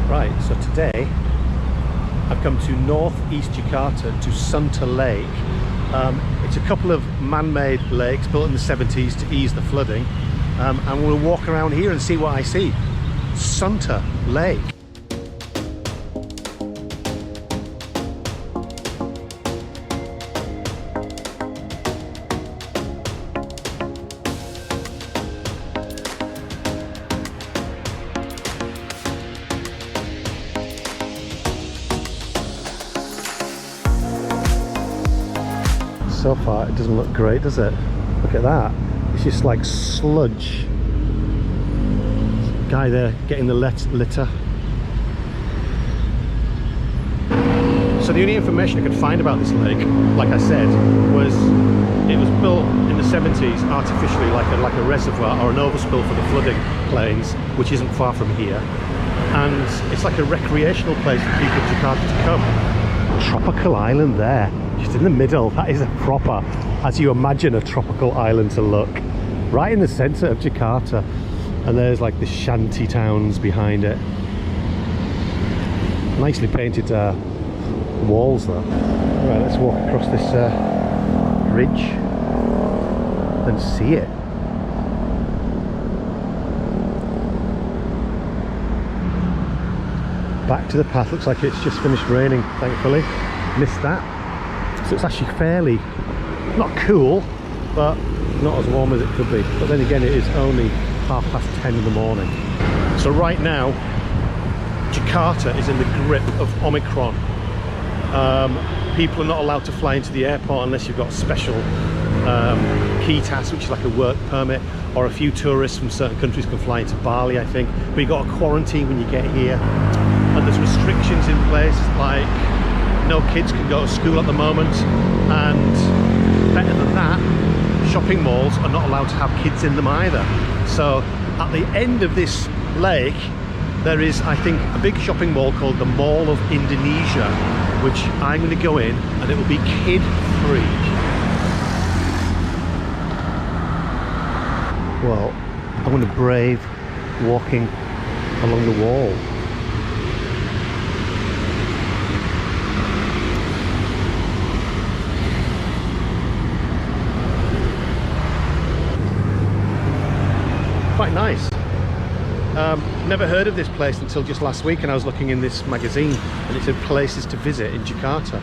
Right, so today I've come to northeast Jakarta to Sunter Lake. It's a couple of man-made lakes built in the 70s to ease the flooding. And we'll walk around here and see what I see. Sunter Lake. So far it doesn't look great, does it? Look at that. It's just like sludge. Guy there getting the litter. So the only information I could find about this lake, like I said, was it was built in the 70s artificially like a reservoir or an overspill for the flooding plains, which isn't far from here. And it's like a recreational place for people in Jakarta to come. Tropical island there. Just in the middle. That is a proper, as you imagine a tropical island to look, right in the center of Jakarta. And there's like the shanty towns behind it. Nicely painted walls though. Right, let's walk across this bridge and see it. Back to the path. Looks like it's just finished raining, thankfully. Missed that. So it's actually fairly, not cool, but not as warm as it could be. But then again, it is only 10:30 in the morning. So right now, Jakarta is in the grip of Omicron. People are not allowed to fly into the airport unless you've got special key task, which is like a work permit, or a few tourists from certain countries can fly into Bali, I think. But you've got a quarantine when you get here. And there's restrictions in place, like no kids can go to school at the moment, and better than that, shopping malls are not allowed to have kids in them either. So at the end of this lake there is, I think, a big shopping mall called the Mall of Indonesia, which I'm going to go in and it will be kid free. Well, I'm going to brave walking along the wall. Quite nice. Never heard of this place until just last week, and I was looking in this magazine and it said places to visit in Jakarta.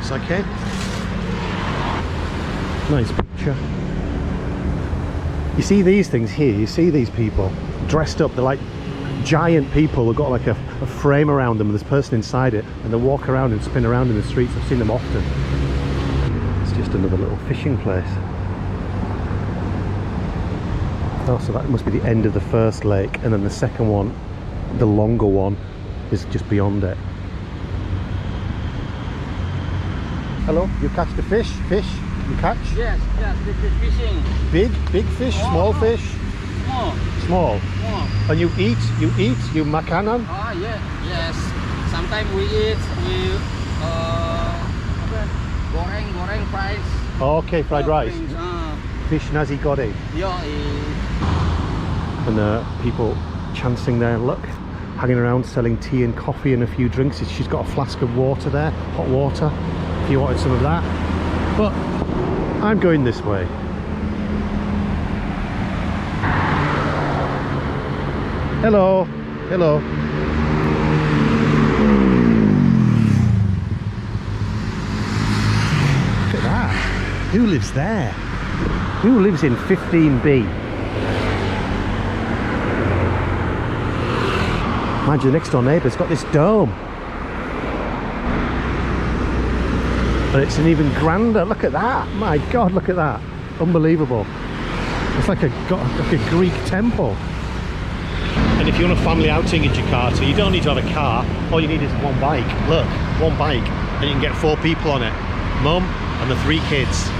So I came. Nice picture. You see these things here, you see these people dressed up, they're like giant people. They've got like a frame around them and there's a person inside it, and they walk around and spin around in the streets. I've seen them often. It's just another little fishing place. Oh, so that must be the end of the first lake, and then the second one, the longer one, is just beyond it. Hello, you catch the fish? Fish? You catch? Yes, yes, this is fishing. Big fish? Small fish? Small. And you eat you makanan? Ah, yeah, yes. Sometimes we eat goreng fries. Oh, okay, fried rice. Fish nasi goreng. And people chancing their luck, hanging around selling tea and coffee and a few drinks. She's got a flask of water there, hot water, if you wanted some of that. But I'm going this way. Hello, hello. Look at that. Who lives there? Who lives in 15B? Mind you, the next door neighbour's got this dome. But it's an even grander. Look at that. My God, look at that. Unbelievable. It's like a Greek temple. And if you want a family outing in Jakarta, you don't need to have a car. All you need is one bike. Look, one bike. And you can get 4 people on it. Mum and the 3 kids.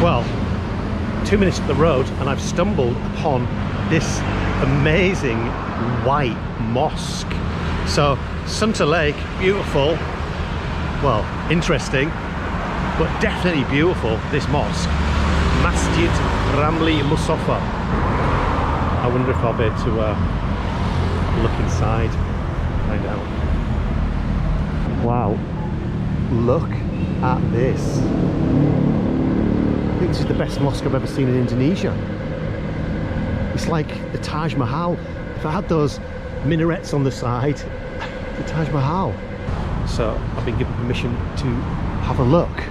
Well, 2 minutes up the road and I've stumbled upon this amazing white mosque. So Sunter Lake, beautiful, well, interesting, but definitely beautiful, this mosque. Masjid Ramli Musafa. I wonder if I'll be able to look inside, find out. Wow, look at this. I think this is the best mosque I've ever seen in Indonesia. It's like the Taj Mahal. If I had those minarets on the side, the Taj Mahal. So I've been given permission to have a look.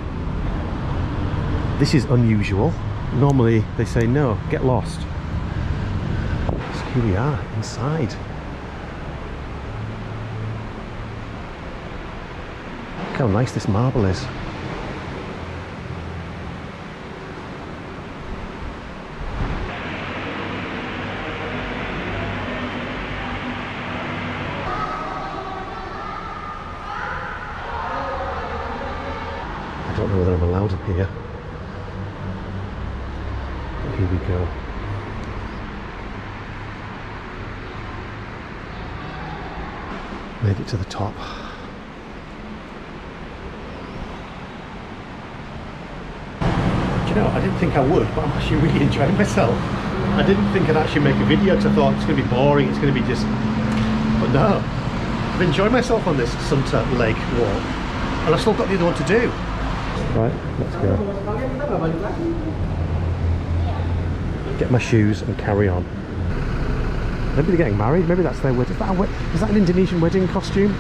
This is unusual. Normally they say no, get lost. So here we are inside. Look how nice this marble is. I don't know whether I'm allowed up here. But here we go. Made it to the top. Do you know, I didn't think I would, but I'm actually really enjoying myself. I didn't think I'd actually make a video because I thought it's going to be boring, it's going to be just... But no, I've enjoyed myself on this Sunter Lake walk. And I've still got the other one to do. Right, let's go. Get my shoes and carry on. Maybe they're getting married, maybe that's their wedding. Is that an Indonesian wedding costume?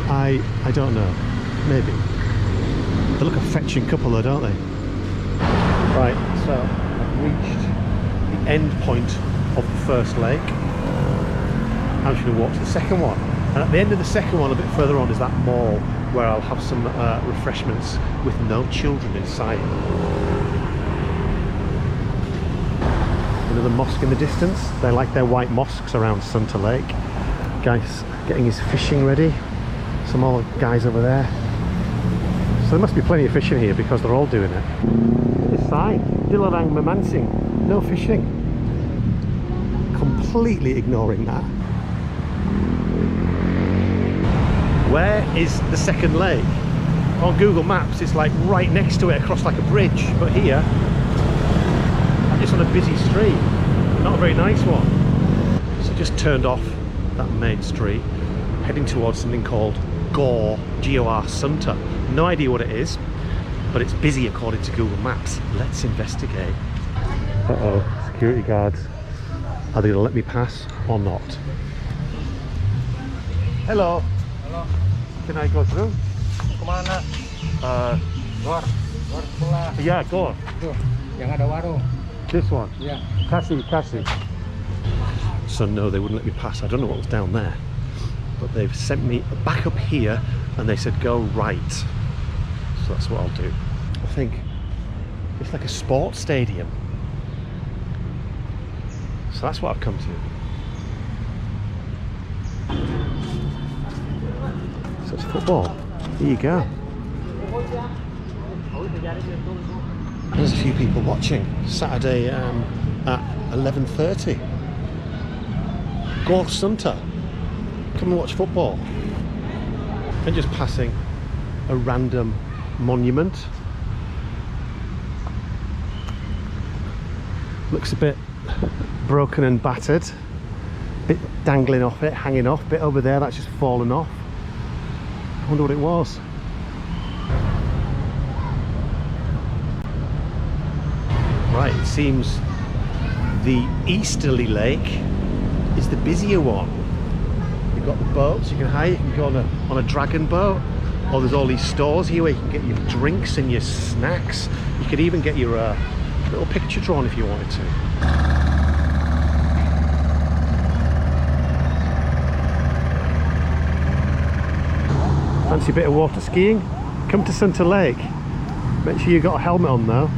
I don't know. Maybe. They look a fetching couple though, don't they? Right, so I've reached the end point of the first lake. I'm just going to walk to the second one. And at the end of the second one, a bit further on, is that mall where I'll have some refreshments with no children in sight. Another mosque in the distance. They like their white mosques around Sunter Lake. Guys getting his fishing ready. Some more guys over there. So there must be plenty of fishing here because they're all doing it. This sign, Dilarang Memancing, no fishing. Completely ignoring that. Where is the second lake? On Google Maps it's like right next to it, across like a bridge, but here it's on a busy street, not a very nice one. So just turned off that main street, heading towards something called Gor, G-O-R Sunter. No idea what it is, but it's busy according to Google Maps. Let's investigate. Uh-oh, security guards. Are they going to let me pass or not? Hello. Halo, Can I go through? kemana? Gor sebelah. Yeah, go. Tuh, yang ada warung. This one? Yeah. Kasih. So no, they wouldn't let me pass. I don't know what was down there. But they've sent me back up here and they said go right. So that's what I'll do. I think it's like a sports stadium. So that's what I've come to. So it's football. Here you go. There's a few people watching. Saturday at 11:30. Gor Sunter. Come and watch football. And just passing a random monument. Looks a bit broken and battered. Bit dangling off it, hanging off. Bit over there that's just fallen off. I wonder what it was. Right, it seems the easterly lake is the busier one. You've got the boats you can hire, you can go on a dragon boat, or there's all these stores here where you can get your drinks and your snacks. You could even get your little picture drawn if you wanted to. Fancy a bit of water skiing? Come to Sunter Lake. Make sure you've got a helmet on though.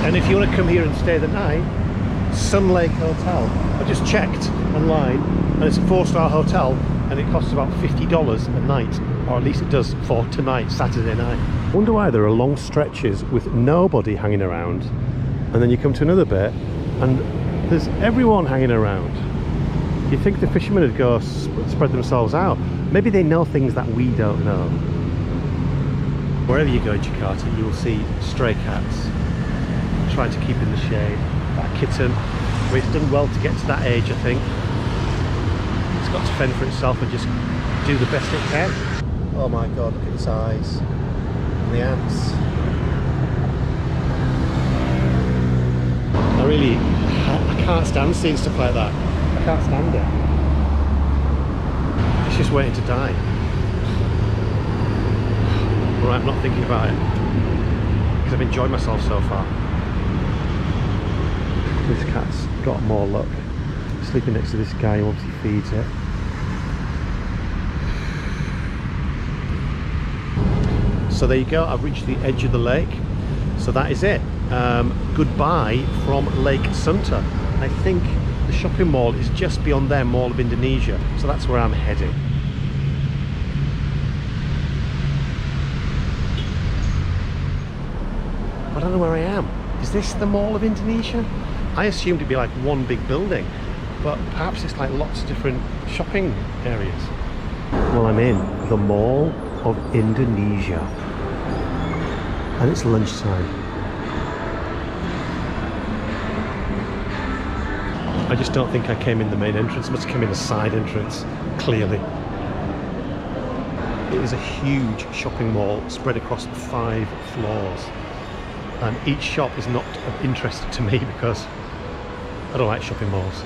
And if you want to come here and stay the night, Sun Lake Hotel. I just checked online and it's a 4-star hotel and it costs about $50 a night, or at least it does for tonight, Saturday night. I wonder why there are long stretches with nobody hanging around and then you come to another bit and there's everyone hanging around. You'd think the fishermen would go spread themselves out. Maybe they know things that we don't know. Wherever you go in Jakarta, you will see stray cats trying to keep in the shade. That kitten, well, it's done well to get to that age, I think. It's got to fend for itself and just do the best it can. Oh my god, look at its eyes. And the ants. I can't stand seeing stuff like that. I can't stand it. It's just waiting to die. Right, I'm not thinking about it because I've enjoyed myself so far. This cat's got more luck. Sleeping next to this guy who obviously feeds it. So there you go, I've reached the edge of the lake. So that is it. Goodbye from Lake Sunter. I think the shopping mall is just beyond there, Mall of Indonesia. So that's where I'm heading. I don't know where I am. Is this the Mall of Indonesia? I assumed it'd be like one big building, but perhaps it's like lots of different shopping areas. Well, I'm in the Mall of Indonesia. And it's lunchtime. I just don't think I came in the main entrance. I must have come in the side entrance, clearly. It is a huge shopping mall spread across 5 floors. And each shop is not of interest to me because I don't like shopping malls.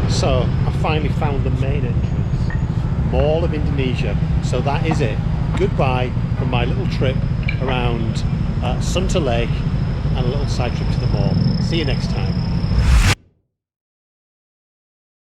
So I finally found the main entrance, Mall of Indonesia. So that is it. Goodbye from my little trip around Sunter Lake and a little side trip to the mall. See you next time.